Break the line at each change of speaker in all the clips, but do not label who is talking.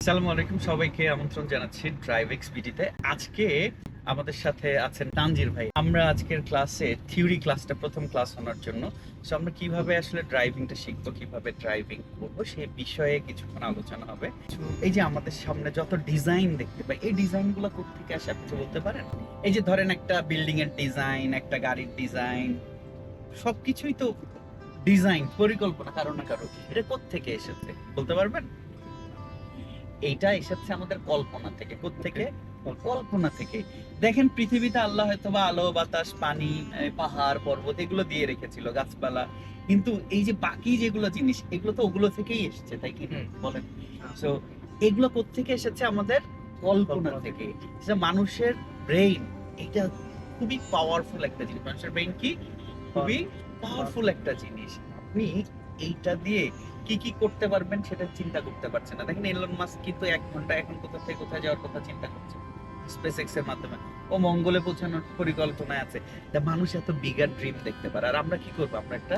আসসালামু আলাইকুম, সবাইকে আমন্ত্রণ জানাচ্ছি ড্রাইভ এক্সপিডিতে। আজকে আমাদের সাথে আছেন তানজির ভাই। আমরা আজকের ক্লাসে থিওরি ক্লাসটা প্রথম ক্লাস হওয়ার জন্য সো আমরা কিভাবে আসলে ড্রাইভিংটা শিখবো, কিভাবে ড্রাইভিং করবো সেই বিষয়ে কিছুক্ষণ আলোচনা হবে। এই যে আমাদের সামনে যত ডিজাইন দেখতে পাই, এই ডিজাইনগুলো কোত্থেকে আসে আপনি বলতে পারেন? এই যে ধরেন একটা বিল্ডিং এর ডিজাইন, একটা গাড়ির ডিজাইন, সবকিছুই তো ডিজাইন, পরিকল্পনা কারো না কারো। এটা কোত্থেকে এসেছে বলতে পারবেন? এইটা এসেছে আমাদের কল্পনা থেকে। কোত্থেকে? কল্পনা থেকে। দেখেন পৃথিবীতে আল্লাহ হয়তো বা আলো, বাতাস, পানি, পাহাড়, পর্বত এগুলো দিয়ে রেখেছিল, গাছপালা, কিন্তু এই যে বাকি যেগুলো জিনিস এগুলো তো ওগুলো থেকেই এসেছে, তাই কি বলেন? সো এগুলো কোত্থেকে এসেছে? আমাদের কল্পনা থেকে। সেটা মানুষের ব্রেইন, এটা খুবই পাওয়ারফুল একটা জিনিস। মানুষের ব্রেইন কি খুবই পাওয়ারফুল একটা জিনিস। আপনি এইটা দিয়ে কি কি করতে পারবেন সেটা চিন্তা করতে পারছেন না। দেখেন এলন মাস্ক কিন্তু 1 ঘন্টা এখন কোথা থেকে কোথায় যাওয়ার কথা চিন্তা করছে স্পেস এক্স এর মাধ্যমে। ও মঙ্গলে পৌঁছানোর পরিকল্পনায় আছে। তা মানুষ এত বিগার ড্রিম দেখতে পারে, আর আমরা কি করবো? আমরা একটা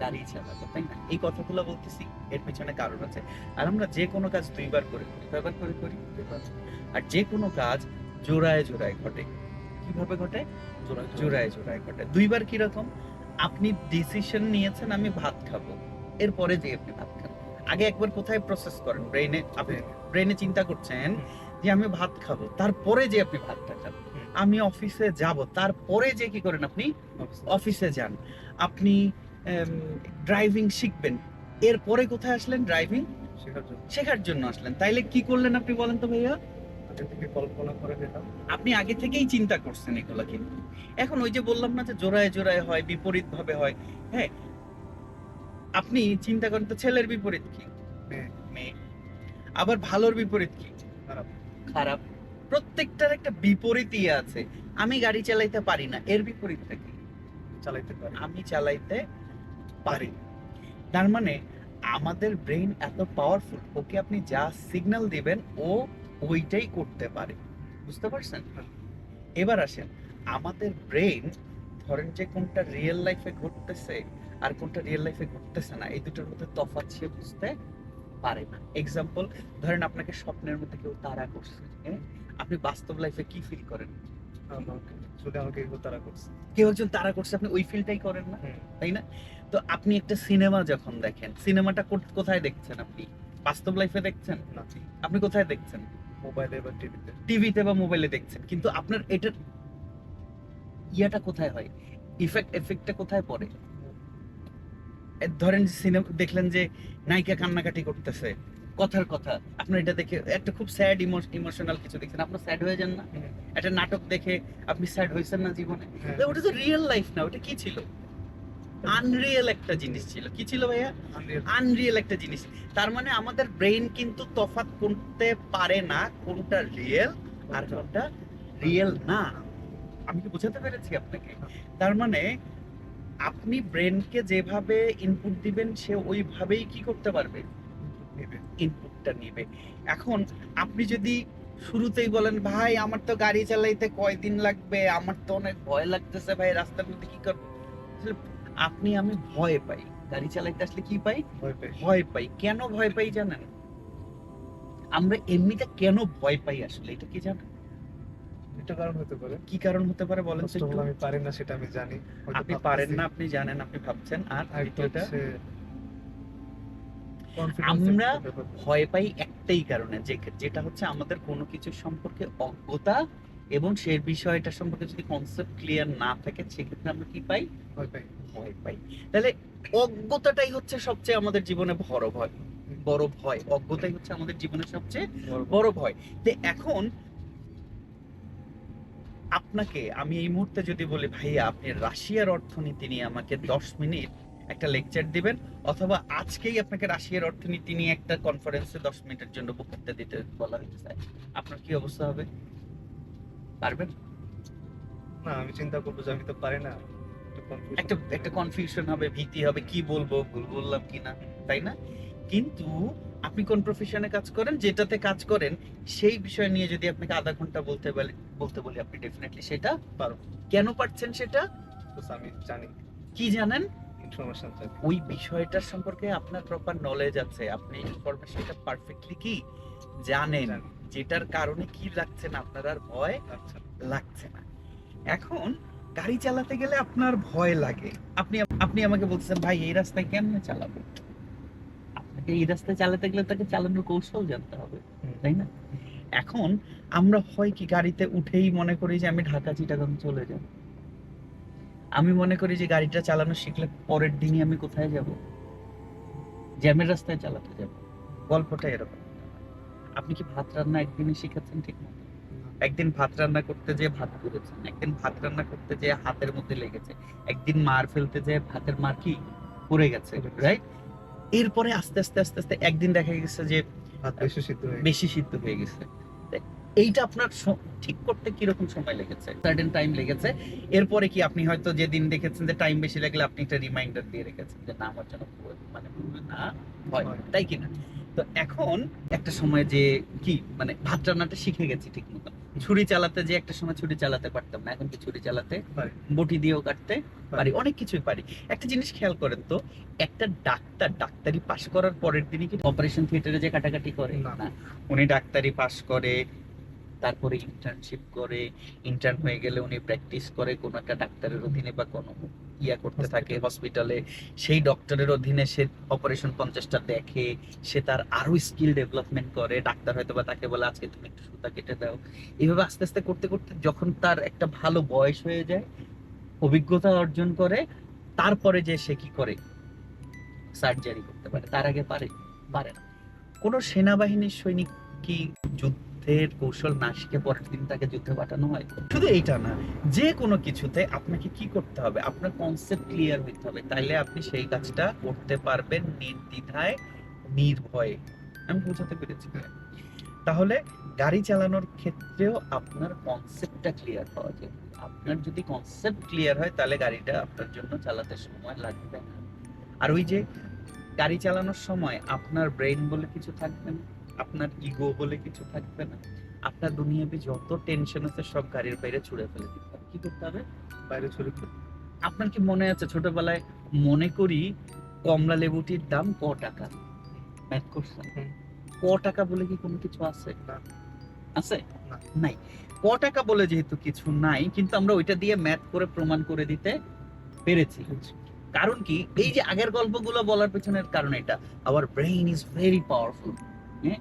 গাড়ি চালাবো, তাই না? এই কথাগুলো বলতেছি, এর পিছনে কারণ আছে। আর আমরা যে কোনো কাজ দুইবার করে করি, কয়বার করে করি? দুইবার। আর যে কোনো কাজ জোড়ায় জোড়ায় ঘটে। কিভাবে ঘটে? জোড়ায় জোড়ায় ঘটে। দুইবার কিরকম? আপনি ডিসিশন নিয়েছেন আমি ভাত খাবো, এরপরে যে আপনি ভাত খান। আগে একবার কোথায় প্রসেস করেন? ব্রেইনে। আপনি ব্রেইনে চিন্তা করছেন যে আমি ভাত খাবো, তারপরে যে আপনি ভাতটা খান। আমি অফিসে যাব, তারপরে যে কি করেন? আপনি অফিসে যান। আপনি ড্রাইভিং শিখবেন, এরপরে কোথায় আসলেন? ড্রাইভিং শেখার জন্য আসলেন। তাইলে কি করলেন আপনি বলেন তো ভাইয়া?
কল্পনা করে নিলাম।
আপনি আগে থেকেই চিন্তা করছেন এগুলা। কিন্তু এখন ওই যে বললাম না যে জোড়ায় জোড়ায় হয়, বিপরীত ভাবে হয়। হ্যাঁ, আপনি চিন্তা করেন তো ছেলের বিপরীত কি? মেয়ে। আবার ভালোর বিপরীত কি?
খারাপ।
খারাপ। প্রত্যেকটার একটা বিপরীতই আছে। আমি গাড়ি চালাইতে পারি না, এর বিপরীতটা কি?
চালাইতে পারি।
আমি চালাইতে পারি। তার মানে আমাদের ব্রেইন এত পাওয়ারফুল, ওকে আপনি যা সিগন্যাল দিবেন ও ওইটাই করতে পারে। বুঝতে পারছেন? এবার আসেন, আমাদের ব্রেইন ধরেন যে কোনটা রিয়েল লাইফে ঘটতেছে আর কোনটা রিয়েল লাইফে ঘটতেছে না, এই দুটোর মধ্যে তফাৎ সে বুঝতে পারে না। এক্সাম্পল ধরেন আপনাকে স্বপ্নের মধ্যে কেউ তাড়া করছে, আপনি বাস্তব লাইফে কি ফিল করেন?
আমাকে কেউ তাড়া করছে।
কেউ একজন তাড়া করছে, আপনি ওই ফিলটাই করেন না, তাই না? তো আপনি একটা সিনেমা যখন দেখেন, সিনেমাটা কোথায় দেখছেন? আপনি বাস্তব লাইফে দেখছেন না, আপনি কোথায় দেখছেন?
মোবাইলে বা টিভিতে।
টিভিতে বা মোবাইলে দেখছেন। কিন্তু আপনার এটার ইয়াটা কোথায় হয়? এফেক্টটা কোথায় পড়ে? ধরেন সিনেমা দেখলেন যে নায়িকা কান্নাকাটি করতেছে, কথার কথা, আপনার এটা দেখে একটা খুব স্যাড ইমোশনাল কিছু দেখছেন, আপনার স্যাড হয়ে যান না? একটা নাটক দেখে আপনি স্যাড হয়েছেন না জীবনে? ওটা তো রিয়েল লাইফ না, ওটা কি ছিল? আনরিয়েল একটা জিনিস ছিল। কি ছিল ভাইয়া? আনরিয়েল একটা জিনিস। তার মানে আমাদের ব্রেইন কিন্তু তফাৎ করতে পারে না কোনটা রিয়েল আর কোনটা রিয়েল না। আমি কি বোঝাতে পেরেছি আপনাকে? তার মানে আপনি ব্রেনকে যেভাবে ইনপুট দিবেন সে ওইভাবেই কি করতে পারবে? ইনপুটটা নিবে। এখন আপনি যদি শুরুতেই বলেন ভাই আমার তো গাড়ি চালাইতে কয়দিন লাগবে, আমার তো অনেক ভয় লাগতেছে ভাই, রাস্তার মধ্যে কি করব? আমি ভয় পাই গাড়ি চালাইতে, আসলে কি পাই? ভয় পাই। কেন ভয় পাই জানেন? আমরা এমনিতে কেন ভয় পাই আসলে এটা কি জানেন?
এটা কারণ হতে পারে।
কি কারণ হতে পারে বলেন তো একটু?
আমি পারি না সেটা আমি জানি।
আপনি পারেন না, আপনি জানেন, আপনি ভাবছেন। আর দ্বিতীয়টা, আমরা ভয় পাই একটাই কারণে, যেটা হচ্ছে আমাদের কোনো কিছু সম্পর্কে অজ্ঞতা, এবং সেই বিষয়টা সম্পর্কে যদি কনসেপ্ট ক্লিয়ার না থাকে সেক্ষেত্রে আমরা কি পাই? ভয় পাই। তাহলে অজ্ঞতাটাই হচ্ছে সবচেয়ে আমাদের জীবনে বড় ভয়। অজ্ঞতাই হচ্ছে আমাদের জীবনের সবচেয়ে বড় ভয়। তো এখন আপনাকে আমি এই মুহূর্তে যদি বলি ভাইয়া আপনি রাশিয়ার অর্থনীতি নিয়ে আমাকে 10 মিনিট একটা লেকচার দিবেন, অথবা আজকেই আপনাকে রাশিয়ার অর্থনীতি নিয়ে একটা কনফারেন্সে 10 মিনিটের জন্য বক্তৃতা দিতে বলা হয়েছে, আপনার কি অবস্থা হবে? পারবেন
না? আমি চিন্তা করবো যে আমি তো পারি না।
একটা কনফিউশন হবে, ভীতি হবে, কি বলবো, ভুল বললাম কিনা, তাই না? কিন্তু আপনি কোন প্রফেশনে কাজ করেন, যেটাতে কাজ করেন সেই বিষয় নিয়ে যদি আপনাকে আধা ঘন্টা বলতে বলি, আপনি ডেফিনেটলি সেটা পারো। কেন পারছেন সেটা?
আমি জানি।
কি জানেন?
ইনফরমেশন জানি।
ওই বিষয়টার সম্পর্কে আপনার প্রপার নলেজ আছে, আপনি ইনফরমেশনটা পারফেক্টলি কি জানেন,
জানি।
যেটার কারণে কি লাগছে না, আপনার আর ভয়
আচ্ছা।
লাগছে না। এখন গাড়ি চালাতে গেলে আপনার ভয় লাগে। আপনি আপনি আমাকে বলতেছেন, ভাই এই রাস্তায় কেমনে চালাবো? আপনাকে এই রাস্তায় চালাতে গেলে তাকে চালানোর কৌশল জানতে হবে,
হুম।
তাই না? এখন আমরা হয় কি গাড়িতে উঠেই মনে করি যে আমি ঢাকা চিটাগাং চলে যাব। আমি মনে করি যে গাড়িটা চালানো শিখলে পরের দিনই আমি কোথায় যাব? জ্যামের রাস্তায় চালাতে যাব। গল্পটা এরকম। আপনি কি ভাত রান্না একদিনে শিখেছেন ঠিক মতো? একদিন ভাত রান্না করতে যেয়ে ভাত পুড়েছেন, একদিন ভাত রান্না করতে যেয়ে হাতের মধ্যে লেগেছে, একদিন মার ফেলতে যেয়ে ভাতের মার কি পড়ে গেছে,
পড়ে গেছে।
রাইট? এরপরে আস্তে আস্তে আস্তে আস্তে একদিন দেখা গেছে যে
ভাত বেশি সিদ্ধ হয়ে
বেশি সিদ্ধ হয়ে গেছে। তা এইটা আপনার ঠিক করতে কিরকম সময় লেগেছে? সার্টেন টাইম লেগেছে। এরপরে কি আপনি হয়তো যেদিন দেখেছেন যে টাইম বেশি লাগলে আপনি একটা রিমাইন্ডার দিয়ে রেখেছেন যে না আমার যেন মানে ভুল না হয়,
হয়।
তাই কিনা? তো এখন একটা সময় যে কি মানে ভাত রান্নাটা শিখে গেছি ঠিক মতো। ছুরি চালাতে যে একটা সময় ছুরি চালাতে পারতাম না, এখন কি ছুরি চালাতে
পারি।
বটি দিয়েও কাটতে
পারি।
পারি, অনেক কিছুই পারি। একটা জিনিস খেয়াল করেন তো, একটা ডাক্তার ডাক্তারি পাশ করার পরের দিনই কি অপারেশন থিয়েটারে যে কাটাকাটি করে?
না।
না, উনি ডাক্তারি পাশ করে, তারপরে ইন্টার্নশিপ করে, ইন্টার্ন হয়ে গেলে উনি প্র্যাকটিস করে কোনো একটা ডাক্তারের অধীনে বা কোনো ইয়া করতে থাকে হসপিটালে। সেই ডক্টরের অধীনে সে অপারেশন 50টা দেখে, সে তার আরো স্কিল ডেভেলপমেন্ট করে। ডাক্তার হয়তো বা তাকে বলে আজকে তুমি একটু সুতা কেটে দাও। এইভাবে আস্তে আস্তে করতে করতে যখন তার একটা ভালো বয়স হয়ে যায়, অভিজ্ঞতা অর্জন করে, তারপরে যে সে কি করে সার্জারি করতে পারে। তার আগে পারে না। কোন সেনাবাহিনীর সৈনিক কি যুদ্ধের কৌশল না শিখে পরের দিন তাকে যুদ্ধে পাঠানো হয়? শুধু এইটা না, যে কোনো কিছুতে আপনাকে কি করতে হবে? আপনার কনসেপ্ট ক্লিয়ার হইতে হবে, তাইলে আপনি সেই কাজটা করতে পারবেন নির্দ্বিধায়, নির্ভয়ে। আমি বোঝাতে পেরেছি কিনা? তাহলে গাড়ি চালানোর ক্ষেত্রেও আপনার কনসেপ্টটা ক্লিয়ার হওয়া যায়। আপনার যদি কনসেপ্ট ক্লিয়ার হয় তাহলে গাড়িটা আপনার জন্য চালাতে সময় লাগবে না। আর ওই যে গাড়ি চালানোর সময় আপনার ব্রেইন বলে কিছু থাকবে না, আপনার ইগো বলে কিছু থাকবে না। আপনার দুনিয়াবি যত টেনশন আছে সব গাড়ির বাইরে ছুড়ে ফেলে দিতে হবে। কি করতে হবে?
বাইরে ছড়িয়ে পড়ে।
আপনার কি মনে আছে ছোটবেলায় মনে করি কমলা লেবুটির দাম ক টাকা? ম্যাথ করছেন?
হুম।
ক টাকা বলে কি কোনো কিছু আছে?
না।
আছে?
না।
নাই। ক টাকা বলে যেহেতু কিছু নাই, কিন্তু আমরা ওইটা দিয়ে ম্যাথ করে প্রমাণ করে দিতে পেরেছি। কারণ কি, এই যে আগের গল্পগুলো বলার পেছনের কারণ এটা, our brain is very powerful. হ্যাঁ,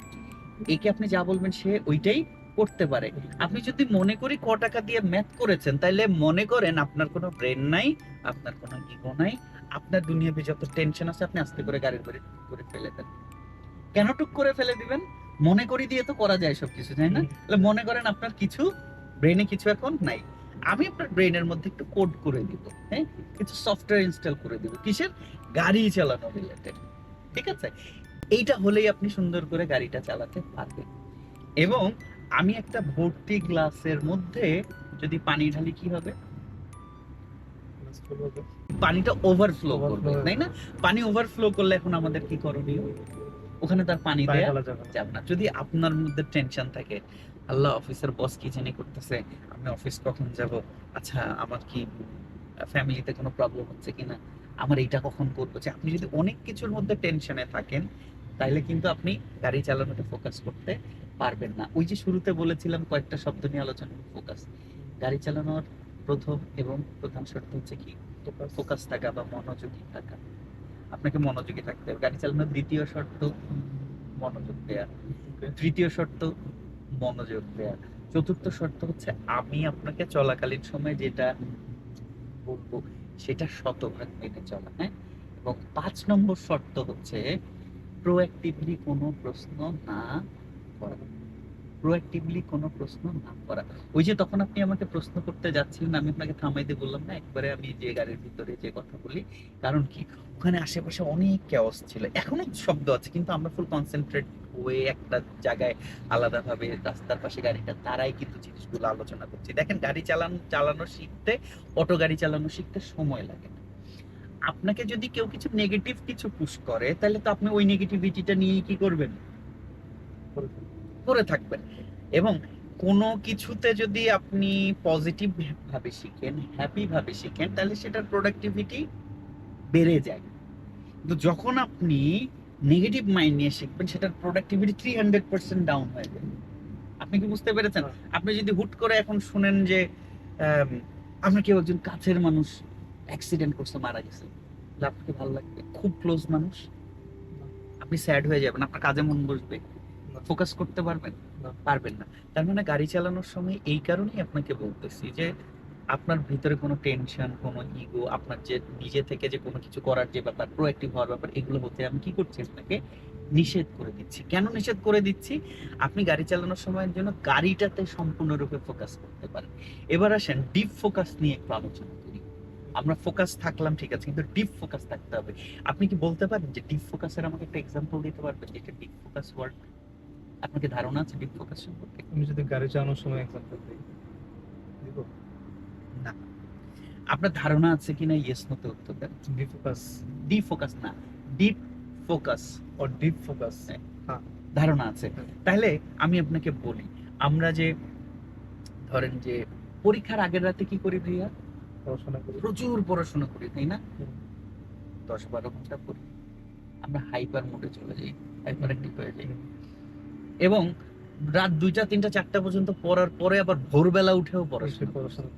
একে আপনি যা বলবেন সে ওইটাই করতে পারে। আপনি যদি মনে করি ক টাকা দিয়ে ম্যাথ করেছেন, তাহলে মনে করেন আপনার কোনো ব্রেন নাই, আপনার কোনো ইগো নাই, আপনার দুনিয়াবি যত টেনশন আছে আপনি আস্তে করে গাড়ির বাইরে টুক করে ফেলে দেন। কেন টুক করে ফেলে দিবেন? মনে করি দিয়ে তো করা যায় সবকিছু, তাই না? তাহলে মনে করেন আপনার কিছু ব্রেনে কিছু এখন নাই, আমি আপনার ব্রেনের মধ্যে একটু কোড করে দিব, হ্যাঁ, কিছু সফটওয়্যার ইনস্টল করে দিব, কিসের? গাড়ি চালানো রিলেটেড। ঠিক আছে? এইটা হলেই আপনি সুন্দর করে গাড়িটা চালাতে পারবেন। এবং আমি একটা ভর্তি গ্লাসের মধ্যে যদি পানি ঢালি কি হবে? পানিটা ওভারফ্লো করবে, তাই না? পানি ওভারফ্লো করলে এখন আমাদের কি করণীয়? ওখানে তার পানি দেয়া যাবে না। যদি আপনার মধ্যে টেনশন থাকে, আল্লাহ অফিসের বস কি জানি করতেছে, আমি অফিস কখন যাব, আচ্ছা আমার কি ফ্যামিলিতে কোনো প্রবলেম হচ্ছে কিনা, আমার এইটা কখন করবো, যে আপনি যদি অনেক কিছুর মধ্যে টেনশনে থাকেন তাহলে কিন্তু আপনি গাড়ি চালানোতে ফোকাস করতে পারবেন না। ওই যে শুরুতে বলেছিলাম কয়েকটা শব্দ নিয়ে আলোচনা, ফোকাস। গাড়ি চালানোর প্রথম এবং প্রধান শর্ত হচ্ছে কি? ফোকাস থাকা বা মনোযোগী থাকা। আপনাকে মনোযোগী থাকতে হবে। গাড়ি চালানোর দ্বিতীয় শর্ত মনোযোগ দেয়া, তৃতীয় শর্ত মনোযোগ দেয়া, চতুর্থ শর্ত হচ্ছে আমি আপনাকে চলাকালীন সময় যেটা বলবো সেটা শতভাগ মেনে চলা, হ্যাঁ। এবং 5 নম্বর শর্ত হচ্ছে প্রোঅ্যাক্টিভলি কোনো প্রশ্ন না করা। প্রোঅ্যাক্টিভলি কোনো প্রশ্ন না করা। ওই যে তখন আপনি আমাকে প্রশ্ন করতে যাচ্ছিলেন, আমি আপনাকে থামাই দিয়ে বললাম না একবারে আমি যে গাড়ির ভিতরে যে কথা বলি, কারণ কি ওখানে আশেপাশে অনেক কেওস ছিল, এখনো শব্দ আছে, কিন্তু আমরা ফুল কনসেন্ট্রেট হয়ে একটা জায়গায় আলাদাভাবে রাস্তার পাশে গাড়িটা দাঁড়াই কিন্তু জিনিসগুলো আলোচনা করছি। দেখেন গাড়ি চালানো শিখতে, অটো গাড়ি চালানো শিখতে সময় লাগে না। আপনাকে যদি কেউ কিছু নেগেটিভ কিছু পুশ করে, তাহলে তো আপনি ওই নেগেটিভিটিটা নিয়ে কি করবেন? করে থাকবেন। এবং কোনো কিছুতে যদি আপনি পজিটিভ ভাবে শিখেন, হ্যাপি ভাবে শিখেন, তাহলে সেটার প্রোডাক্টিভিটি বেড়ে যায়। কিন্তু যখন আপনি নেগেটিভ মাইন্ড নিয়ে শিখবেন, সেটার প্রোডাক্টিভিটি 300% ডাউন হয়ে যাবে। আপনি কি বুঝতে পেরেছেন?
হ্যাঁ।
আপনি যদি হুট করে এখন শুনেন যে আপনার কেউ একজন কাছের মানুষ অ্যাক্সিডেন্ট করছে, মারা গেছে, তাহলে আপনাকে ভালো লাগবে? খুব ক্লোজ মানুষ, আপনি স্যাড হয়ে যাবেন, আপনার কাজে মন বসবে,
না।
ফোকাস করতে পারবেন?
না।
পারবেন না। তার মানে গাড়ি চালানোর সময় এই কারণেই আপনাকে বলতেছি যে আপনার ভিতরে কোনো টেনশন, কোনো ইগো, আপনার যে নিজে থেকে যে কোনো কিছু করার যে ব্যাপার, প্রোঅ্যাক্টিভ হওয়ার ব্যাপার, এগুলো হতে আমি কি করছি? আপনাকে নিষেধ করে দিচ্ছি। কেন নিষেধ করে দিচ্ছি? আপনি গাড়ি চালানোর সময়ের জন্য গাড়িটাতে সম্পূর্ণরূপে ফোকাস করতে পারেন। এবার আসেন ডিপ ফোকাস নিয়ে একটু আলোচনা করি। আমরা ফোকাস থাকলাম ঠিক আছে, কিন্তু ডিপ ফোকাস থাকতে হবে। আপনি কি বলতে পারেন যে ডিপ ফোকাসের আমাকে একটা এক্সাম্পল দিতে পারবেন, যেটা ডিপ ফোকাস ওয়ার্ড? আপনার কি ধারণা আছে ডিপ ফোকাস সম্পর্কে?
আমি যদি গাড়ি চালানোর সময় এক্সাম্পল দিই, দিব?
না। আপনার ধারণা আছে কিনা ইয়েস নো তে উত্তর দেন।
ডিপ ফোকাস
ডিপ ফোকাস না, deep focus.
Or deep focus.
ধারণা আছে।
হ্যাঁ।
তাহলে আমি আপনাকে বলি, আমরা যে ধরেন যে পরীক্ষার আগের রাতে কি করি ভাইয়া?
পড়াশোনা করি।
প্রচুর পড়াশোনা করি, তাই না?
হুম।
10-12 ঘন্টা পড়ি, আমরা হাইপার মোডে চলে যাই, হাইপার অ্যাক্টিভ হয়ে যাই,
হুম।
এবং রাত 2টা 3টা 4টা পর্যন্ত পড়ার পরে আবার ভোরবেলা উঠেও
এসে
পড়াশোনা,
পড়াশোনা।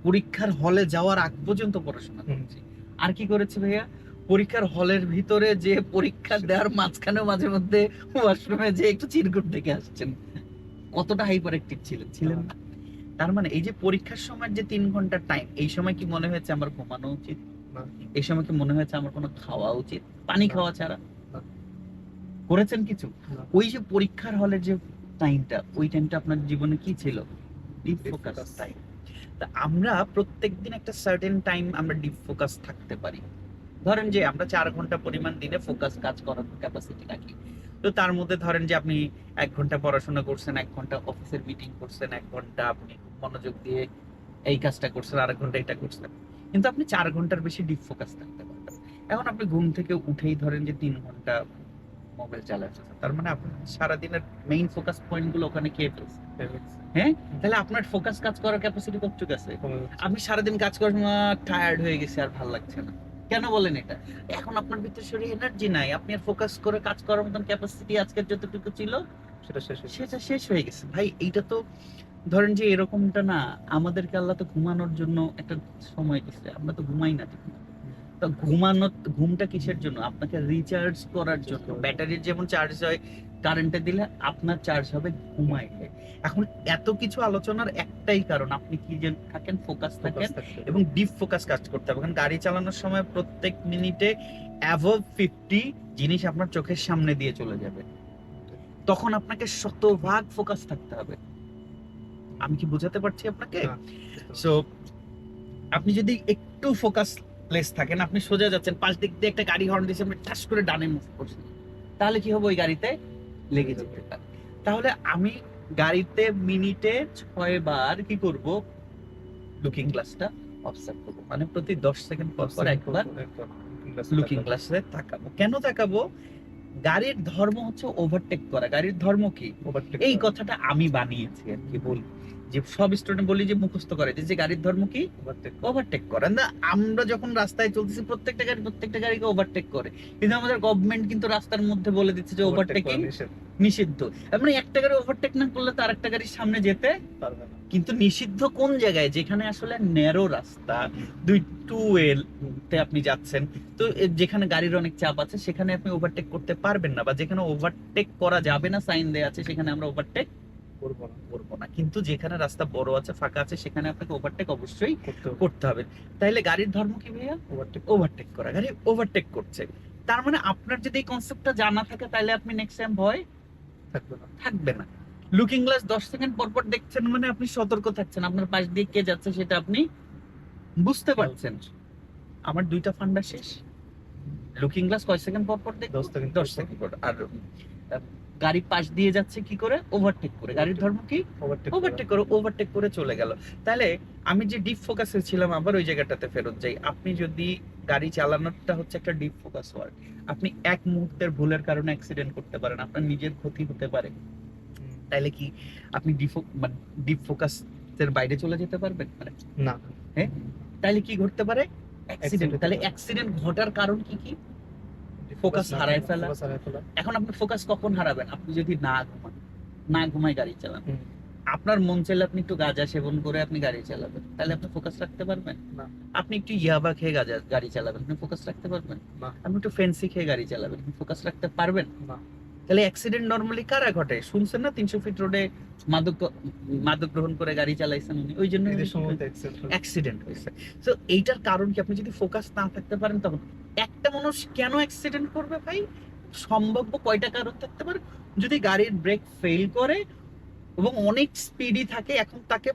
পরীক্ষার হলে যাওয়ার আগ পর্যন্ত পড়াশোনা
হুম।
করছি। আর কি করেছে ভাইয়া? পরীক্ষার হলের ভিতরে যে পরীক্ষা দেওয়ার মাঝখানেও মাঝে মধ্যে ওয়াশরুমে যে একটু চিরকুট থেকে আসছেন। কতটা হাইপার অ্যাক্টিভ ছিলেন না? তার মানে এই যে পরীক্ষার সময় যে 3 ঘন্টা টাইম, এই সময় কি মনে হয়েছে আমার ঘুমানো উচিত?
না।
এই সময় কি মনে হয়েছে আমার কোনো খাওয়া উচিত, পানি
না।
খাওয়া ছাড়া?
না।
করেছেন কিছু?
না।
ওই যে পরীক্ষার হলের যে টাইমটা, ওই টাইমটা আপনার জীবনে কি ছিল? Deep
Deep
focus
focus।
Time. তা আমরা প্রত্যেকদিন একটা সার্টেন টাইম আমরা ডিপ ফোকাস থাকতে পারি। ধরেন যে আমরা 4 ঘন্টা পরিমাণ দিনে ফোকাস কাজ করার ক্যাপাসিটি রাখি। তো তার মধ্যে ধরেন যে আপনি 1 ঘন্টা পড়াশোনা করছেন, 1 ঘন্টা অফিসের মিটিং করছেন, 1 ঘন্টা আপনি মনোযোগ দিয়ে এই কাজটা করছেন, আরেক ঘন্টা এটা করছেন। কিন্তু আপনি 4 ঘন্টার বেশি ডিপ ফোকাস থাকতে পারবেন। এখন আপনি ঘুম থেকে উঠেই ধরেন যে 3 ঘন্টা মোবাইল চালাচ্ছেন। তার মানে আপনি সারাদিনের মেইন ফোকাস পয়েন্ট গুলো ওখানে খেয়ে ফেলছেন। হ্যাঁ? তাহলে আপনার ফোকাস কাজ করার ক্যাপাসিটি কতটুকু আছে? আপনি সারাদিন কাজ করার সময় টায়ার্ড হয়ে গেছে, আর ভাল লাগছে না। কেন বলেন এটা? এখন আপনার ভিতরে শরীরে এনার্জি নাই। আপনি আর ফোকাস করে কাজ করার মতন ক্যাপাসিটি আজকের যতটুকু ছিল
সেটা শেষ হয়েছে।
সেটা শেষ হয়ে গেছে। ভাই এইটা তো ধরেন যে এরকমটা না, আমাদেরকে আল্লাহ তো ঘুমানোর জন্য একটা সময় দিচ্ছে। আমরা তো ঘুমাই না ঠিক মতো। তো ঘুমটা কিসের জন্য? আপনাকে রিচার্জ করার জন্য। ব্যাটারির যেমন চার্জ হয় কারেন্টে দিলে, আপনার চার্জ হবে ঘুমাইলে। এখন এত কিছু আলোচনার একটাই কারণ, আপনি কি যেন থাকেন, ফোকাস থাকেন এবং ডিপ ফোকাস কাজ করতে হবে। কারণ গাড়ি চালানোর সময় প্রত্যেক মিনিটে অ্যাবভ 50 জিনিস আপনার চোখের সামনে দিয়ে চলে যাবে। তখন আপনাকে শতভাগ ফোকাস থাকতে হবে। আমি কি বোঝাতে পারছি আপনাকে? সো আপনি যদি একটু ফোকাস লেস থাকেন, আপনি সোজা যাচ্ছেন, পাশ দিক দিয়ে একটা গাড়ি হর্ন দিয়েছে, আপনি ঠাস করে ডানে মুভ করছেন, তাহলে কি হবে? ওই গাড়িতে লেগে যেতে পারে। তাহলে আমি গাড়িতে মিনিটে 6 বার কি করব? লুকিং গ্লাসটা অবজার্ভ করব। মানে প্রতি 10 সেকেন্ড পর পর একবার লুকিং গ্লাসে তাকাবো। কেন তাকাবো? গাড়ির ধর্ম হচ্ছে ওভারটেক করা। গাড়ির ধর্ম কি? এই কথাটা আমি বানিয়েছি আর কি বলি, যে সব স্টুডেন্ট বলি যে মুখস্থ করে যে গাড়ির ধর্ম কি? ওভারটেক করা। না, আমরা যখন রাস্তায় চলতেছি প্রত্যেকটা গাড়িকে ওভারটেক করে, কিন্তু আমাদের গভর্নমেন্ট কিন্তু রাস্তার মধ্যে বলে দিচ্ছে যে ওভারটেকিং নিষিদ্ধ। মানে একটা গাড়ি ওভারটেক না করলে তো আরেকটা গাড়ির সামনে যেতে পারবে না। কিন্তু নিষিদ্ধ কোন জায়গায়? যেখানে আসলে ন্যারো রাস্তা, টু ওয়েতে আপনি যাচ্ছেন, তো যেখানে গাড়ির অনেক চাপ আছে সেখানে আপনি ওভারটেক করতে পারবেন না, বা যেখানে ওভারটেক করা যাবে না সাইন দেয়া আছে সেখানে আমরা ওভারটেক করবো না। কিন্তু যেখানে রাস্তা বড় আছে, ফাঁকা আছে, সেখানে আপনাকে ওভারটেক অবশ্যই করতে হবে। তাইলে গাড়ির ধর্ম কি ভাইয়া? ওভারটেক করা। গাড়ি ওভারটেক করছে, তার মানে আপনার যদি এই কনসেপ্টটা জানা থাকে, তাহলে আপনি নেক্সট টাইম ভয় থাকবে না। লুকিং গ্লাস 10 সেকেন্ড পর পর দেখছেন মানে আপনি সতর্ক থাকছেন, আপনার পাশ দিয়ে কে যাচ্ছে সেটা আপনি বুঝতে পারছেন। আমার 2টা ফান্ডা শেষ। লুকিং গ্লাস কয় সেকেন্ড পর পর দেখব? 10 সেকেন্ড পর। আর গাড়ি পাশ দিয়ে যাচ্ছে কি করে? ওভারটেক করে। গাড়ির ধর্ম কি? ওভারটেক করে চলে গেল। তাহলে আমি যে ডিপ ফোকাসে ছিলাম, আবার ওই জায়গাটাতে ফেরত যাই। আপনি যদি গাড়ি চালানোটা হচ্ছে একটা ডিপ ফোকাস ওয়ার্ক, আপনি এক মুহূর্তের ভুলের কারণে অ্যাক্সিডেন্ট করতে পারেন, আপনার নিজের ক্ষতি হতে পারে। তাইলে কি আপনি ডিপ ফোকাসের বাইরে চলে যেতে পারবেন? মানে না। হ্যাঁ, তাইলে কি ঘটতে পারে? অ্যাক্সিডেন্ট। তাহলে অ্যাক্সিডেন্ট ঘটার কারণ কি কি? ফোকাস হারায় ফেলা।
Focus হারায় ফেলা।
এখন আপনি ফোকাস কখন হারাবেন? আপনি যদি না ঘুমায় গাড়ি চালান।
হুম।
আপনার মন চাইলে আপনি একটু গাঁজা সেবন করে আপনি গাড়ি চালাবেন, তাহলে আপনি ফোকাস রাখতে পারবেন
না।
আপনি একটু ইয়াবা খেয়ে গাড়ি চালাবেন, আপনি ফোকাস রাখতে পারবেন
না।
আপনি একটু ফেন্সি খেয়ে গাড়ি চালাবেন, আপনি ফোকাস রাখতে পারবেন
না।
তাহলে অ্যাক্সিডেন্ট নরমালি কারা ঘটে? শুনছেন না 300 ফিট রোডে মাদক গ্রহণ করে গাড়ি চালাইছেন উনি, ওই জন্য
এদের সম্বন্ধে accept হয়।
অ্যাক্সিডেন্ট হয়েছে। তো এইটার কারণ কি? আপনি যদি ফোকাস না থাকতে পারেন তখন একটা মানুষ কেন অ্যাক্সিডেন্ট করবে ভাই? সম্ভাব্য কয়টা কারণ থাকতে পারে। যদি গাড়ির ব্রেক ফেল করে এবং অনেক স্পিডি থাকে, এখন তাকে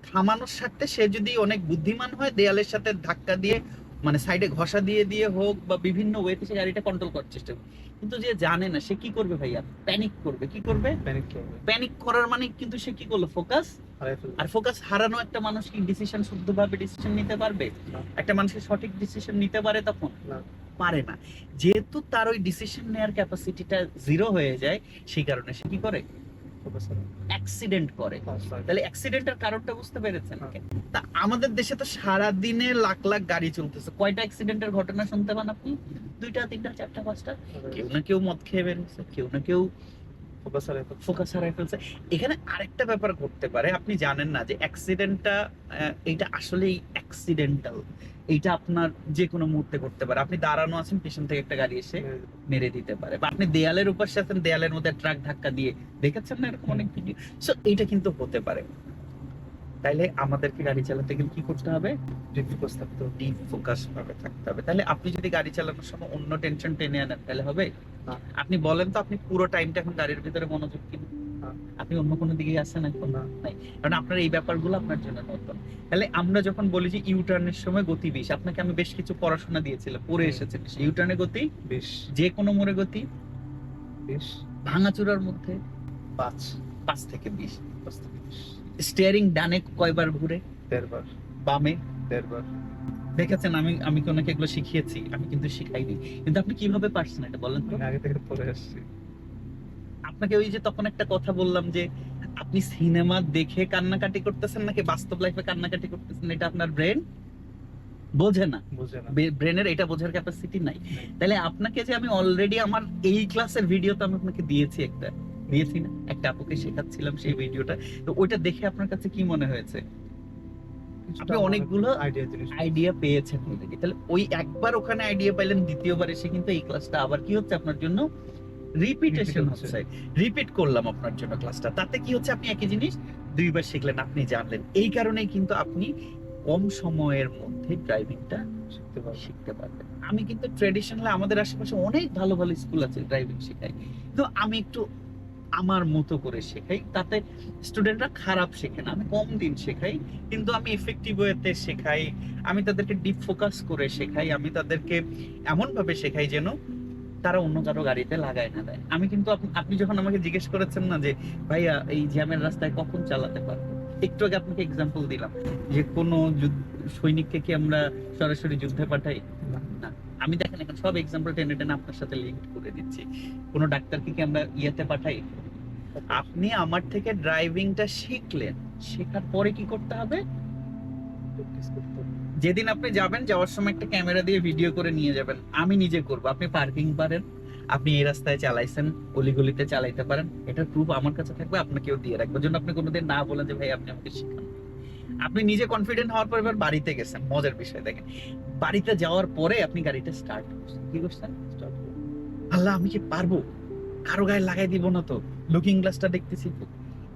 থামানোর সাথে সে যদি অনেক বুদ্ধিমান হয়, দেয়ালের সাথে ধাক্কা দিয়ে মানে সাইডে ঘষা দিয়ে দিয়ে হোক বা বিভিন্ন ওয়েতে সে গাড়িটা কন্ট্রোল করার চেষ্টা করবে। কিন্তু যে জানে না সে কি করবে ভাইয়া? প্যানিক করবে। কি করবে?
Panic করবে।
প্যানিক করার মানে কিন্তু সে কি করলো? ফোকাস।
হারায় ফেলবে।
আর ফোকাস হারানো একটা মানুষ কি ডিসিশন শুদ্ধভাবে ডিসিশন নিতে পারবে?
না।
একটা মানুষের সঠিক ডিসিশন নিতে পারে তখন?
না।
পারে না। যেহেতু তার ওই ডিসিশন নেওয়ার ক্যাপাসিটিটা জিরো হয়ে যায়, সেই কারণে সে কি করে?
Focus হারায়।
অ্যাক্সিডেন্ট করে। তাহলে অ্যাক্সিডেন্টের কারণটা বুঝতে পেরেছেন?
হ্যাঁ।
তা আমাদের দেশে তো সারা দিনে লাখ লাখ গাড়ি চলতেছে, কয়টা অ্যাক্সিডেন্টের ঘটনা শুনতে পান আপনি? 2টা 3টা 4টা 5টা। কেউ না কেউ মদ খেয়ে বেরোচ্ছে, কেউ না কেউ
Focus হারায় ফেলছে।
ফোকাস হারায় ফেলছে। এখানে আরেকটা ব্যাপার ঘটতে পারে, আপনি জানেন না যে অ্যাক্সিডেন্টটা এইটা আসলেই অ্যাক্সিডেন্টাল। এইটা আপনার যে কোনো মুহূর্তে ঘটতে পারে। আপনি দাঁড়ানো আছেন, পিছন থেকে একটা গাড়ি এসে মেরে দিতে পারে, বা আপনি দেয়ালের উপর আছেন, দেয়ালের মধ্যে ট্রাক ধাক্কা দিয়ে, দেখেছেন না এরকম অনেক ভিডিও? সো এইটা কিন্তু হতে পারে। তাইলে আমাদেরকে গাড়ি চালাতে গেলে কি করতে হবে?
Deep focus থাকতে হবে।
ডিপ ফোকাস ভাবে থাকতে হবে। তাহলে আপনি যদি গাড়ি চালানোর সময় অন্য টেনশন টেনে আনেন তাহলে হবে
না।
আপনি বলেন তো, আপনি পুরো টাইমটা এখন গাড়ির ভিতরে মনোযোগ কিনা?
না।
আপনি অন্য কোনো দিকে আছেন এখন?
না।
নাই। কারণ আপনার এই ব্যাপারগুলো আপনার জন্য নতুন। তাহলে আমরা যখন বলি যে ইউটার্নের সময় গতি 20, আপনাকে আমি বেশ কিছু পড়াশোনা দিয়েছিলাম, পড়ে এসেছেন। ইউটার্নে গতি
20
যে কোনো মোড়ে গতি
20
ভাঙাচুরার মধ্যে
5
5 থেকে 20।
5 থেকে 20
স্টিয়ারিং ডানে কয়বার ঘুরে?
1.5 বার
বামে
1.5 বার।
দেখেছেন? আমি কি ওনাকে এগুলো শিখিয়েছি? আমি কিন্তু শিখাইনি। কিন্তু আপনি কিভাবে পারছেন এটা বলেন তো?
আমি আগে থেকে পড়ে আসছি।
আপনাকে ওই যে তখন একটা কথা বললাম যে আপনি সিনেমা দেখে কান্নাকাটি করতেছেন নাকি বাস্তব লাইফে কান্নাকাটি করতেছেন, এটা আপনার ব্রেন বোঝে না।
বুঝে না।
ব্রেনের এটা বোঝার ক্যাপাসিটি নাই। তাহলে আপনাকে যে আমি অলরেডি আমার এই ক্লাসের ভিডিও তো আমি আপনাকে দিয়েছি, দিয়েছি না? একটা আপুকে শেখাচ্ছিলাম সেই ভিডিওটা। তো ওইটা দেখে আপনার কাছে কি মনে হয়েছে? আপনি অনেকগুলো আইডিয়া পেয়েছেন অলরেডি। তাহলে ওই একবার ওখানে আইডিয়া পাইলেন, দ্বিতীয়বার এসে কিন্তু এই ক্লাসটা আবার কি হচ্ছে আপনার জন্য? রিপিটেশন হচ্ছে। রিপিট করলাম আপনার জন্য ক্লাসটা। তাতে কি হচ্ছে? আপনি একই জিনিস 2বার শিখলেন, আপনি জানলেন। এই কারণেই কিন্তু আপনি কম সময়ের মধ্যে ড্রাইভিংটা শিখতে পারবেন। আমি কিন্তু ট্রেডিশনালি আমাদের আশেপাশে অনেক ভালো ভালো স্কুল আছে ড্রাইভিং শেখাই, তো আমি একটু আমার মতো করে শেখাই। তাতে স্টুডেন্টরা খারাপ শেখে না, আমি কম দিন শেখাই, কিন্তু আমি এফেক্টিভ ওয়েতে শেখাই। আমি তাদেরকে ডিপ ফোকাস করে শেখাই। আমি তাদেরকে এমন ভাবে শেখাই যেন তারা অন্য কারো গাড়িতে লাগায় না দেয়। আমি কিন্তু আপনি যখন আমাকে জিজ্ঞেস করেছেন না যে ভাইয়া এই জ্যামের রাস্তায় কখন চালাতে পারবো, একটু আগে আপনাকে এক্সাম্পল দিলাম যে কোন সৈনিককে কি আমরা সরাসরি যুদ্ধে পাঠাই? না। আমি দেখেন এখন সব এক্সাম্পল টেনে টেনে আপনার সাথে লিংক করে দিচ্ছি। কোন ডাক্তারকে কি আমরা ইয়েতে পাঠাই? আপনি আমার থেকে ড্রাইভিংটা শিখলেন, শেখার পরে কি করতে হবে?
প্র্যাকটিস করতে হবে।
যেদিন আপনি যাবেন, যাওয়ার সময় একটা ক্যামেরা দিয়ে ভিডিও করে নিয়ে যাবেন। আমি নিজে করব। আপনি পার্কিং পারেন, আপনি এই রাস্তায় চালাইছেন, অলিগলিতে চালাইতে পারেন, এটার প্রুফ আমার কাছে থাকবে, আপনাকেও দিয়ে রাখবো, জন্য আপনি কোনোদিন না বলেন যে ভাই আপনি আমাকে শিখান। আপনি নিজে কনফিডেন্ট হওয়ার পর এবার বাড়িতে গেছেন, মজার বিষয় দেখেন, বাড়িতে যাওয়ার পরে আপনি গাড়িটা স্টার্ট করছেন। কি করছেন?
স্টার্ট করব।
আল্লাহ আমি কি পারবো? কারো গায়ে লাগাই দিব না তো? লুকিং গ্লাসটা দেখতেছি তো?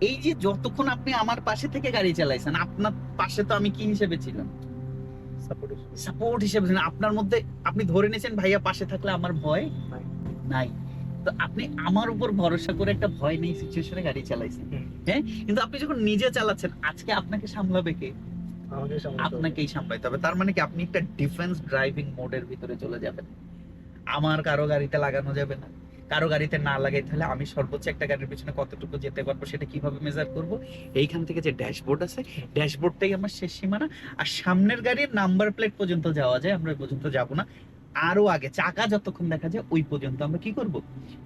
এই যে যতক্ষণ আপনি আমার পাশে থেকে গাড়ি চালাইছেন, আপনার পাশে তো আমি কি হিসেবে ছিলাম? সাপোর্ট হিসেবে ছিলেন। আপনার মধ্যে আপনি ধরে নিয়েছেন ভাইয়া পাশে থাকলে আমার ভয় নাই। তো আপনি আমার উপর ভরসা করে একটা ভয় নেই সিচুয়েশনে গাড়ি চালাইছেন। হ্যাঁ, কিন্তু আপনি যখন নিজে চালাচ্ছেন, আজকে আপনাকে সামলাবে কে? আপনাকেই সামলাইতে হবে। তার মানে কি আপনি একটা ডিফেন্স ড্রাইভিং মোডের ভিতরে চলে যাবেন। আমার কারো গাড়িতে লাগানো যাবে না, কারো গাড়িতে না লাগাই, তাহলে আমি সর্বোচ্চ একটা গাড়ির পিছনে কতটুকু যেতে পারবো সেটা কিভাবে মেজার করব? এইখান থেকে যে ড্যাশবোর্ড আছে, ড্যাশবোর্ডটাই আমার শেষ সীমানা। আর সামনের গাড়ির নাম্বার প্লেট পর্যন্ত যাওয়া যায়, আমরা ওই পর্যন্ত যাব না। আরো আগে চাকা যতক্ষণ দেখা যায় ওই পর্যন্ত আমরা কি করব?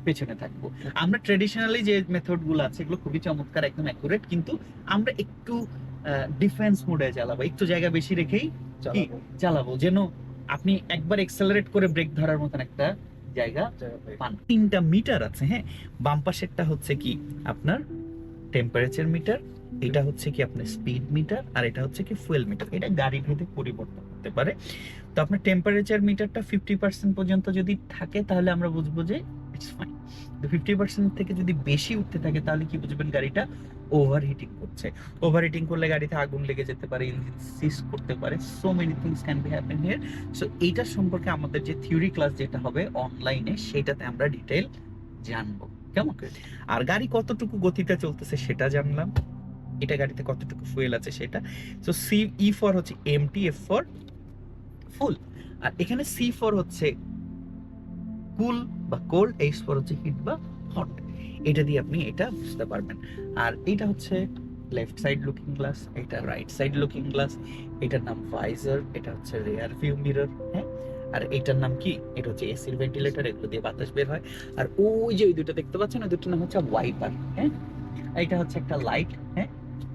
পেছনে থাকবো। আমরা ট্রেডিশনালি যে মেথড গুলো আছে এগুলো খুবই চমৎকার, একদম অ্যাকুরেট, কিন্তু আমরা একটু ডিফেন্স মোডে চালাবো, একটু জায়গা বেশি রেখেই চালাবো, যেন আপনি একবার এক্সেলারেট করে ব্রেক ধরার মতন একটা জায়গা
জায়গা পাই।
পান। 3টা মিটার আছে, হ্যাঁ। বাম পাশেরটা হচ্ছে কি আপনার টেম্পারেচার মিটার, এটা হচ্ছে কি আপনার স্পিড মিটার, আর এটা হচ্ছে কি ফুয়েল মিটার। এটা গাড়ি ভেদে পরিবর্তন হতে পারে। তো আপনার টেম্পারেচার মিটারটা 50% পর্যন্ত যদি থাকে তাহলে আমরা বুঝবো যে ইটস ফাইন। তো 50% থেকে যদি বেশি উঠতে থাকে তাহলে কি বুঝবেন গাড়িটা ওভারহিটিং করছে। ওভারহিটিং করলে গাড়িতে আগুন লেগে যেতে পারে, ইঞ্জিন সিজ করতে পারে, so many things can be happen here. So এইটার সম্পর্কে আমাদের যে থিওরি ক্লাস যেটা হবে অনলাইনে, সেটাতে আমরা ডিটেইল জানবো, কেমন। আর গাড়ি কতটুকু গতিতে চলতেছে সেটা জানলাম, এটা গাড়িতে কতটুকু ফুয়েল আছে সেটা। সো সি ই ফর হচ্ছে এমটি, এফ ফর ফুল, আর এখানে সি ফর হচ্ছে কুল বা কোল্ড, এইচ ফর হচ্ছে হিট বা হট। এটা দিয়ে আপনি এটা বুঝতে পারবেন। আর এটা হচ্ছে লেফট সাইড লুকিং গ্লাস, এটা রাইট সাইড লুকিং গ্লাস, এটার নাম ভাইজার, এটা হচ্ছে রেয়ার ভিউ মিরর, হ্যাঁ। আর এটার নাম কি, এটা হচ্ছে এসির ভেন্টিলেটর, এগুলো দিয়ে বাতাস বের হয়। আর ওই যে ওই দুটো দেখতে পাচ্ছেন, ওই দুটোর নাম হচ্ছে ওয়াইপার, হ্যাঁ। এইটা হচ্ছে একটা লাইট, হ্যাঁ,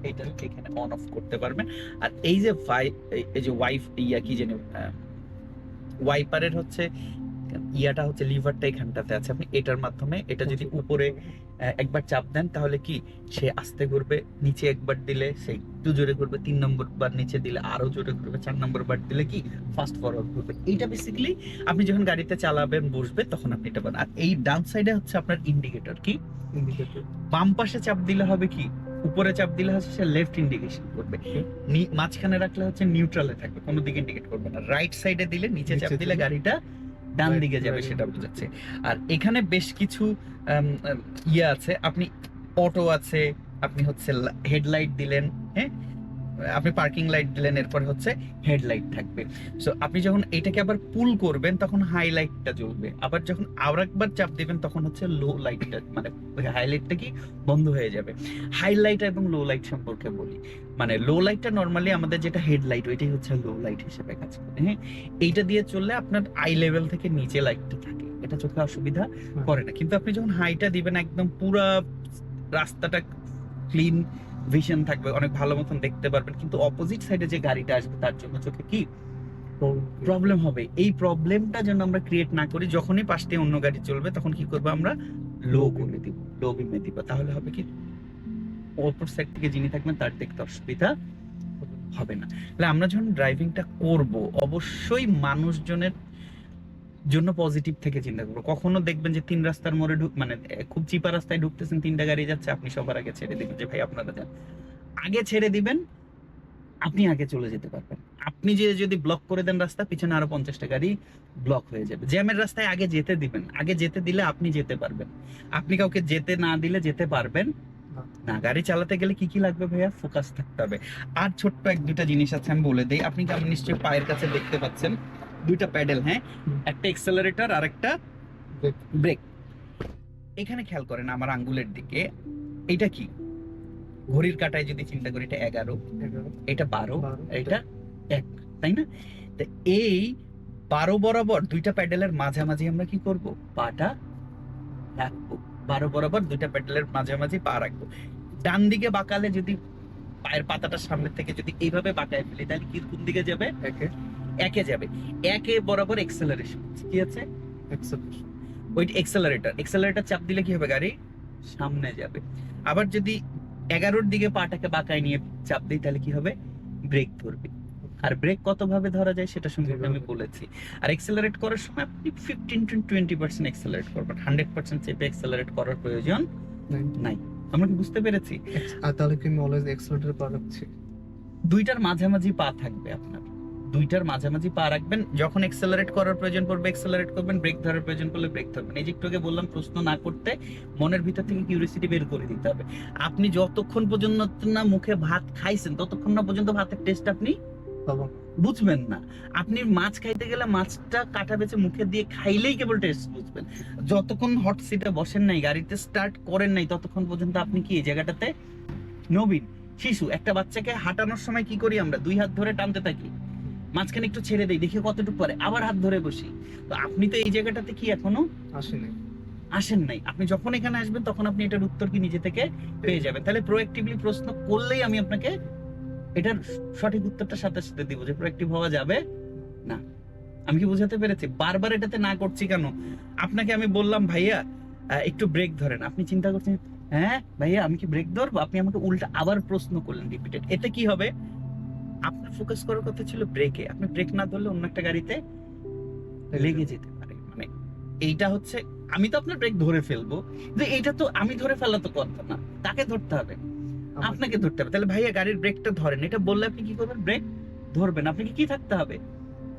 এইটা এখানে অন অফ করতে পারবেন। আর এই যে এই যে কি জানি ওয়াইপারের হচ্ছে ইয়াটা হচ্ছে লিভারটা এখানটাতে আছে, আপনি এটার মাধ্যমে এটা যদি উপরে একবার চাপ দেন তাহলে কি সে আস্তে ঘুরবে, নিচে একবার দিলে সে একটু জোরে ঘুরবে, 3 নম্বর বার নিচে দিলে আরো জোরে ঘুরবে, 4 নম্বর বার দিলে কি ফাস্ট ফরওয়ার্ড ঘুরবে। এইটা বেসিক্যালি আপনি যখন গাড়িতে চালাবেন বসবে তখন আপনি এটা পাবেন। আর এই ডান সাইডে হচ্ছে আপনার ইন্ডিকেটর, কি
ইন্ডিকেটর।
বাম পাশে চাপ দিলে হবে কি, উপরে চাপ দিলে হচ্ছে সে লেফট ইন্ডিকেশন করবে, মাঝখানে রাখলে হচ্ছে নিউট্রালে থাকবে, কোনো দিকে ইন্ডিকেট করবে না। রাইট সাইডে দিলে, নিচে চাপ দিলে গাড়িটা ডান দিকে যাবে, সেটা বোঝাচ্ছে। আর এখানে বেশ কিছু ইয়ে আছে, আপনি অটো আছে, আপনি হচ্ছে হেডলাইট দিলেন, হ্যাঁ, আপনি পার্কিং লাইট দিলেন, এরপর হচ্ছে হেডলাইট থাকবে। সো আপনি যখন এটাকে আবার পুল করবেন তখন হাইলাইটটা জ্বলবে, আবার যখন আরেকবার চাপ দিবেন তখন হচ্ছে লো লাইটটা, মানে হাইলাইটটা কি বন্ধ হয়ে যাবে। হাইলাইট এবং লো লাইট সম্পর্কে বলি, মানে লো লাইটটা নরমালি আমাদের যেটা হেডলাইট ওইটাই হচ্ছে লো লাইট হিসেবে কাজ করে, হ্যাঁ। এইটা দিয়ে চললে আপনার আই লেভেল থেকে নিচে লাইটটা থাকে, এটা চোখে অসুবিধা করে না। কিন্তু আপনি যখন হাইটা দিবেন একদম পুরা রাস্তাটা ক্লিন ভিশন থাকবে, অনেক ভালো মতন দেখতে পারবেন, কিন্তু অপোজিট সাইডে যে গাড়িটা আসবে তার জন্য চোখে কি প্রবলেম হবে। এই প্রবলেমটা যেন আমরা ক্রিয়েট না করি, যখনই পাশ দিয়ে অন্য গাড়ি চলবে তখন কি করবো আমরা লো করে দিব, লো বিমে দিব, তাহলে হবে কি অপর সাইড থেকে যিনি থাকবেন তার দেখতে অসুবিধা হবে না। তাহলে আমরা যখন ড্রাইভিংটা করব অবশ্যই মানুষজনের জন্য পজিটিভ থেকে চিন্তা করবো। কখনো দেখবেন যে 3 রাস্তার মোড়ে মানে খুব চিপা রাস্তায় ঢুকতেছেন, 3টা গাড়ি যাচ্ছে, আপনি সবার আগে ছেড়ে দিবেন যে ভাই আপনারা যান, আগে ছেড়ে দিবেন, আপনি আগে চলে যেতে পারবেন। আপনি যে যদি ব্লক করে দেন রাস্তা, পিছনে আরো 50টা গাড়ি ব্লক হয়ে যাবে। জ্যামের রাস্তায় আগে যেতে দিবেন, আগে যেতে দিলে আপনি যেতে পারবেন, আপনি কাউকে যেতে না দিলে যেতে পারবেন না। গাড়ি চালাতে গেলে কি কি লাগবে ভাইয়া, ফোকাস থাকতে হবে। আর ছোট্ট 1-2টা জিনিস আছে আমি বলে দেই। আপনি কি, আমি নিশ্চয়ই পায়ের কাছে দেখতে পাচ্ছেন 2টা প্যাডেল, হ্যাঁ, একটা এক্সেলারেটর আর একটা ব্রেক। এখানে খেয়াল করেন আমার আঙ্গুলের দিকে, এটা কি ঘড়ির কাঁটায় যদি চিন্তা করি এটা 11, এটা 12, এটা 1, তাই না? তো এই 12 বরাবর 2টা প্যাডেলের মাঝামাঝি আমরা কি করব, পাটা রাখবো। 12 বরাবর 2টা প্যাডেলের মাঝামাঝি পা রাখবো। ডান দিকে বাঁকালে যদি পায়ের পাতাটা সামনে থেকে যদি এইভাবে বাঁকায় ফেলি তাহলে কি কোন দিকে যাবে, একে যাবে। একে বরাবর এক্সেলারেশন কি আছে, ওই এক্সেলারেটর চাপ দিলে কি হবে, গাড়ি সামনে যাবে। আবার যদি 11-র দিকে পাটাকে বাঁকায় নিয়ে চাপ দিই তাহলে কি হবে, ব্রেক ধরবে। আর ব্রেক কত ভাবে ধরা যায় সেটা সম্পর্কে আমি বলেছি। আর এক্সেলারেট করার সময় আপনি 15-20% এক্সেলারেট করবেন, 100% চেপে এক্সেলারেট করার প্রয়োজন নাই। আমরা কি বুঝতে পেরেছি?
আর তাহলে কি আমি অলওয়েজ এক্সেলারেটর পা রাখছি?
2টার মাঝামাঝি পা থাকবে আপনার, 2টার মাঝামাঝি পা রাখবেন। যখন এক্সেলারেট করার প্রয়োজন পড়বে এক্সেলারেট করবেন, ব্রেক ধরার প্রয়োজন পড়লে ব্রেক ধরবেন। এই যে একটু আগে বললাম প্রশ্ন না করতে, মনের ভিতর থেকে কিউরিওসিটি বের করে দিতে হবে। আপনি যতক্ষণ পর্যন্ত না মুখে ভাত খাইছেন ততক্ষণ না পর্যন্ত ভাতের টেস্ট আপনি বুঝবেন না। আপনি মাছ খাইতে গেলে মাছটা কাটা বেছে মুখে দিয়ে খাইলেই কেবল টেস্ট বুঝবেন। যতক্ষণ হট সিটে বসেন নাই, গাড়িতে স্টার্ট করেন নাই, ততক্ষণ পর্যন্ত আপনি কি এই জায়গাটাতে নবীন শিশু। একটা বাচ্চাকে হাঁটানোর সময় কি করি আমরা, 2 হাত ধরে টানতে থাকি, মাঝখানে একটু ছেড়ে দেই, দেখি কতটুকু পারে, আবার হাত ধরে বসি। তো আপনি তো এই জায়গাটাতে কি এখনো আসেন নাই। আপনি যখন এখানে আসবেন তখন আপনি এটার উত্তর কি নিজে থেকে পেয়ে যাবেন। তাহলে প্রোঅ্যাক্টিভলি প্রশ্ন করলেই আমি আপনাকে এটার সঠিক উত্তরটা সাথে সাথে দিব যে প্রোঅ্যাক্টিভ হওয়া যাবে না। আমি কি বোঝাতে পেরেছি? বারবার এটাতে না করছি কেন? আপনাকে আমি বললাম ভাইয়া একটু ব্রেক ধরেন, আপনি চিন্তা করছেন হ্যাঁ ভাইয়া আমি কি ব্রেক ধরবো, আপনি আমাকে উল্টা আবার প্রশ্ন করলেন রিপিটেড। এতে কি হবে, আপনার ফোকাস করার কথা ছিল ব্রেকে, আপনি ব্রেক না ধরলে অন্য একটা গাড়িতে লেগে যেতে পারে। মানে এইটা হচ্ছে, আমি তো আপনার ব্রেক ধরে ফেলবো, কিন্তু এইটা তো আমি ধরে ফেলা তো কথা না, তাকে ধরতে হবে, আপনাকে ধরতে হবে। তাহলে ভাইয়া গাড়ির ব্রেকটা ধরেন, এটা বললে আপনি কি করবেন? ব্রেক ধরবেন। আপনাকে কি থাকতে হবে?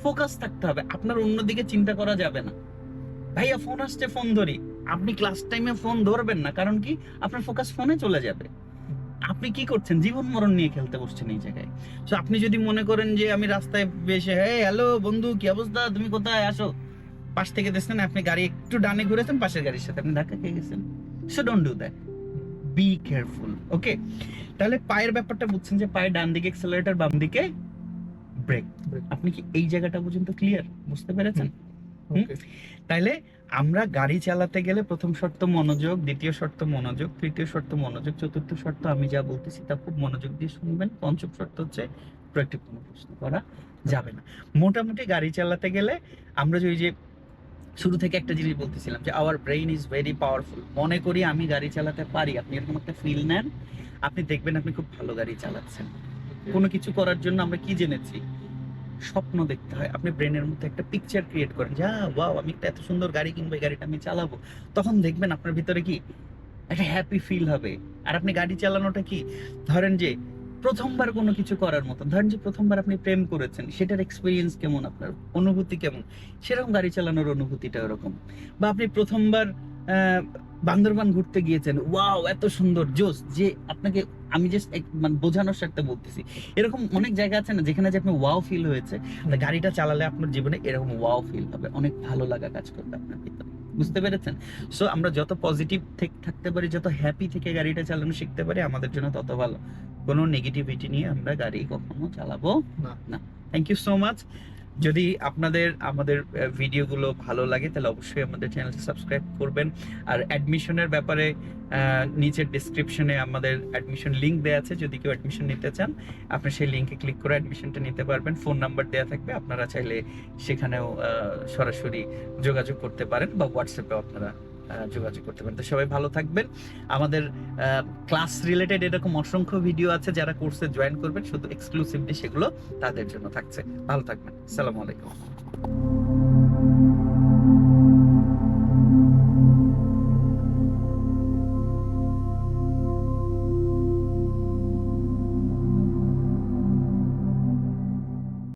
ফোকাস থাকতে হবে, আপনার অন্যদিকে চিন্তা করা যাবে না। ভাইয়া ফোন আসছে ফোন ধরি, আপনি ক্লাস টাইমে ফোন ধরবেন না, কারণ কি আপনার ফোকাস ফোনে চলে যাবে। আপনি কি করছেন? জীবন মরণ নিয়ে খেলতে বসছেন এই জায়গায়। তো আপনি যদি মনে করেন যে আমি রাস্তায় বেশে হ্যালো বন্ধু কি অবস্থা, তুমি কোথায়, আসো, পাশ থেকে দেখছেন আপনি গাড়ি একটু ডানে ঘুরেছেন, পাশের গাড়ির সাথে আপনি ধাক্কা খেয়ে গেছেন। So don't do that, be careful. Okay, তাহলে পায়ের ব্যাপারটা বুঝছেন যে পায়ের ডান দিকে অ্যাক্সেলারেটর, বাম দিকে ব্রেক। আপনি কি এই জায়গাটা পর্যন্ত ক্লিয়ার বুঝতে পেরেছেন?
ওকে।
তাইলে আমরা গাড়ি চালাতে গেলে প্রথম শর্ত মনোযোগ, দ্বিতীয় শর্ত মনোযোগ, তৃতীয় শর্ত মনোযোগ, চতুর্থ শর্ত আমি যা বলতেছি তা খুব মনোযোগ দিয়ে শুনবেন, পঞ্চম শর্ত হচ্ছে প্রত্যেক কোনো প্রশ্ন করা যাবে না। মোটামুটি গাড়ি চালাতে গেলে আমরা যে ওই যে শুরু থেকে একটা জিনিস বলতেছিলাম যে our brain is very powerful, মনে করি আমি গাড়ি চালাতে পারি, আপনি এরকম একটা ফিল নেন, আপনি দেখবেন আপনি খুব ভালো গাড়ি চালাচ্ছেন। কোনো কিছু করার জন্য আমরা কি জেনেছি? স্বপ্ন দেখতে হয়। আপনি ব্রেনের মধ্যে একটা পিকচার ক্রিয়েট করেন, যা ওয়াও আমি একটা এত সুন্দর গাড়ি কিনবো, এই গাড়িটা আমি চালাবো, তখন দেখবেন আপনার ভিতরে কি একটা হ্যাপি ফিল হবে। আর আপনি গাড়ি চালানোটা কি, ধরেন যে প্রথমবার কোনো কিছু করার মতো, ধরেন যে প্রথমবার আপনি প্রেম করেছেন, সেটার এক্সপিরিয়েন্স কেমন, আপনার অনুভূতি কেমন, সেরকম গাড়ি চালানোর অনুভূতিটা ওরকম। বা আপনি প্রথমবার বান্দরবান ঘুরতে গিয়েছেন, ওয়াও এত সুন্দর জোস, যে আপনাকে আমি জাস্ট মানে বোঝানোর স্বার্থে বলতেছি, এরকম অনেক জায়গা আছে না যেখানে যে আপনি ওয়াও ফিল হয়েছে, তা গাড়িটা চালালে আপনার জীবনে এরকম ওয়াও ফিল হবে, অনেক ভালো লাগা কাজ করবে আপনার ভিতরে। বুঝতে পেরেছেন? সো আমরা যত পজিটিভ থাকতে পারি, যত হ্যাপি থেকে গাড়িটা চালানো শিখতে পারি, আমাদের জন্য তত ভালো। কোনো নেগেটিভিটি নিয়ে আমরা গাড়ি কখনো চালাবো না। Thank you so much. যদি আপনাদের আমাদের ভিডিওগুলো ভালো লাগে তাহলে অবশ্যই আমাদের চ্যানেলটি সাবস্ক্রাইব করবেন। আর অ্যাডমিশনের ব্যাপারে নিচের ডিসক্রিপশনে আমাদের অ্যাডমিশন লিংক দেওয়া আছে, যদি কেউ অ্যাডমিশন নিতে চান আপনি সেই লিংকে ক্লিক করে অ্যাডমিশনটা নিতে পারবেন। ফোন নাম্বার দেওয়া থাকবে, আপনারা চাইলে সেখানেও সরাসরি যোগাযোগ করতে পারেন, বা হোয়াটসঅ্যাপেও আপনারা যোগাযোগ করতে পারেন। তো সবাই ভালো থাকবেন। আমাদের ক্লাস রিলেটেড এরকম অসংখ্য ভিডিও আছে, যারা কোর্সে জয়েন করবেন শুধু এক্সক্লুসিভলি সেগুলো তাদের জন্য থাকছে। ভালো থাকবেন। আসসালামু আলাইকুম।